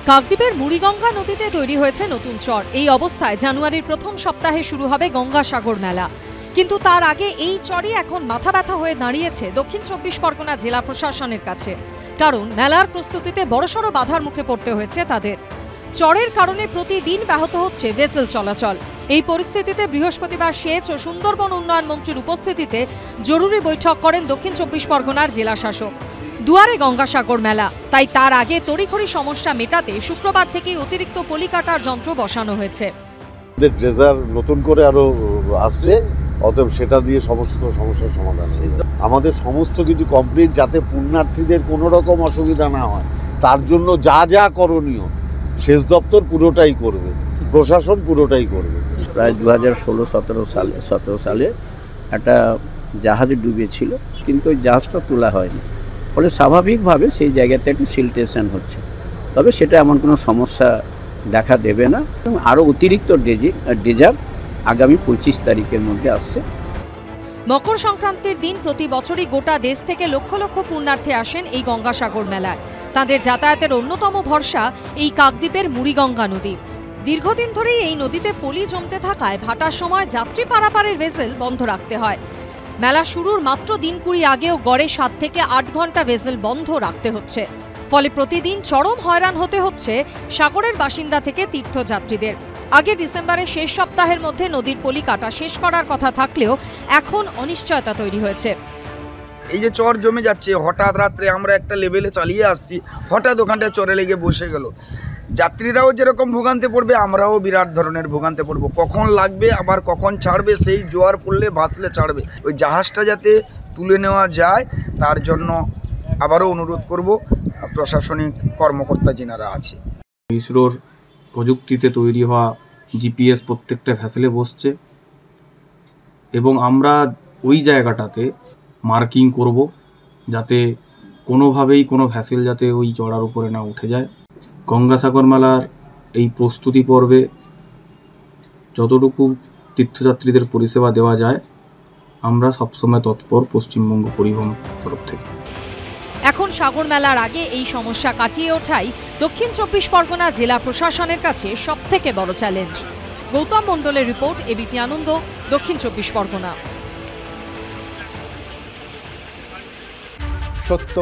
কাকদ্বীপের মুড়িগঙ্গা নদীতে তৈরি হয়েছে নতুন চর। এই অবস্থায় জানুয়ারির প্রথম সপ্তাহে শুরু হবে গঙ্গাসাগর মেলা। কিন্তু তার আগে এই চরই এখন মাথা ব্যথা হয়ে দাঁড়িয়েছে দক্ষিণ চব্বিশ পরগনা জেলা প্রশাসনের কাছে। কারণ মেলার প্রস্তুতিতে বড়সড় বাধার মুখে পড়তে হয়েছে তাদের। চরের কারণে প্রতিদিন ব্যাহত হচ্ছে ভেসেল চলাচল। এই পরিস্থিতিতে বৃহস্পতিবার সেচ ও সুন্দরবন উন্নয়ন মন্ত্রীর উপস্থিতিতে জরুরি বৈঠক করেন দক্ষিণ চব্বিশ পরগনার জেলা শাসক। দুয়ারে গঙ্গাসাগর মেলা, তাই তার আগে তড়িঘড়ি সমস্যা মেটাতে শুক্রবার থেকেই অতিরিক্ত পলি কাটার যন্ত্র বসানো হয়েছে। ড্রেজার নতুন করে আরো আসছে, অতএব সেটা দিয়ে সমস্ত সমস্যার সমাধান। আমাদের সমস্ত কিছু কমপ্লিট, যাতে পুণ্যার্থীদের কোনো রকম অসুবিধা না হয় তার জন্য যা যা করণীয় সেচ দপ্তর পুরোটাই করবে, প্রশাসন পুরোটাই করবে। প্রায় 2016-17 সালে একটা জাহাজে ডুবেছিল, কিন্তু ওই জাহাজটা তোলা হয়নি, ফলে স্বাভাবিকভাবে সেই জায়গাতে একটু সিলটেশন হচ্ছে। তবে সেটা এমন কোনো সমস্যা দেখা দেবে না। এবং আরও অতিরিক্ত ড্রেজার আগামী 25 তারিখের মধ্যে আসছে। মকর সংক্রান্তির দিন প্রতি বছরই গোটা দেশ থেকে লক্ষ লক্ষ পুণ্যার্থী আসেন এই গঙ্গাসাগর মেলায়। তাদের যাতায়াতের অন্যতম ভরসা এই কাকদ্বীপের মুড়িগঙ্গা নদী। দীর্ঘদিন ধরেই এই নদীতে পলি জমতে থাকায় ভাটার সময় যাত্রী পারাপারের ভেসেল বন্ধ রাখতে হয়। মেলা শুরুর মাত্র দিন 20 আগেও গড়ে 7 থেকে 8 ঘন্টা ভেসেল বন্ধ রাখতে হচ্ছে। ফলে প্রতিদিন চরম হয়রান হতে হচ্ছে সাগরের বাসিন্দা থেকে তীর্থযাত্রীদের। আগে ডিসেম্বরের শেষ সপ্তাহের মধ্যে নদীর পলি কাটা শেষ করার কথা থাকলেও এখন অনিশ্চয়তা তৈরি হয়েছে। এই যে চর জমে যাচ্ছে, হঠাৎ রাত্রে আমরা একটা লেভেলে চালিয়ে আসছি, হঠাৎ ওখানটা চরে লেগে বসে গেল। যাত্রীরাও যেরকম ভোগান্তে পড়বে, আমরাও বিরাট ধরনের ভোগান্তে পড়বো। কখন লাগবে আবার কখন ছাড়বে, সেই জোয়ার পড়লে ভাসলে ছাড়বে। ওই জাহাজটা যাতে তুলে নেওয়া যায় তার জন্য আবারও অনুরোধ করব প্রশাসনিক কর্মকর্তা যিনারা আছে। ইসরোর প্রযুক্তিতে তৈরি হওয়া জিপিএস প্রত্যেকটা ভেসেলে বসছে এবং আমরা ওই জায়গাটাতে মার্কিং করব যাতে কোনোভাবেই কোনো ভেসেল যাতে ওই চড়ার উপরে না উঠে যায়। গঙ্গাসাগর মেলার এই প্রস্তুতি পর্বে যতটুকু তীর্থযাত্রীদের পরিষেবা দেওয়া যায় আমরা সবসময় তৎপর পশ্চিমবঙ্গ পরিবহন তরফ থেকে। এখন সাগর মেলার আগে এই সমস্যা কাটিয়ে ওঠাই দক্ষিণ চব্বিশ পরগনা জেলা প্রশাসনের কাছে সবথেকে বড় চ্যালেঞ্জ। গৌতম মণ্ডলের রিপোর্ট, এবিপি আনন্দ, দক্ষিণ চব্বিশ পরগনা। সত্য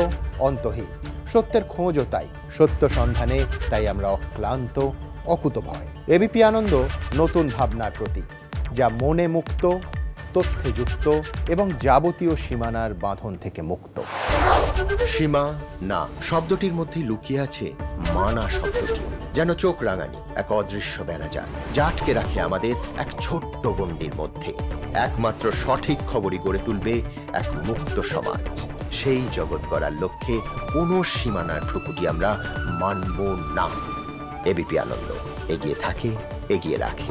অন্তহীন, সত্যের খোঁজও তাই, সত্য সন্ধানে তাই আমরা অক্লান্ত, অকুতভয়। এবিপি আনন্দ নতুন ভাবনার প্রতীক, যা মনে মুক্ত, তথ্যে যুক্ত এবং যাবতীয় সীমানার বাঁধন থেকে মুক্ত। সীমা না শব্দটির মধ্যেই লুকিয়ে আছে মানা শব্দটি, যেন চোখ রাঙানি এক অদৃশ্য বেড়াজাল, যা আটকে রাখে আমাদের এক ছোট্ট গণ্ডির মধ্যে। একমাত্র সঠিক খবরই গড়ে তুলবে এক মুক্ত সমাজ। সেই জগৎ গড়ার লক্ষ্যে কোনো সীমানার ঠুকুটি আমরা মানব না। এবিপি আনন্দ এগিয়ে থাকে, এগিয়ে রাখে।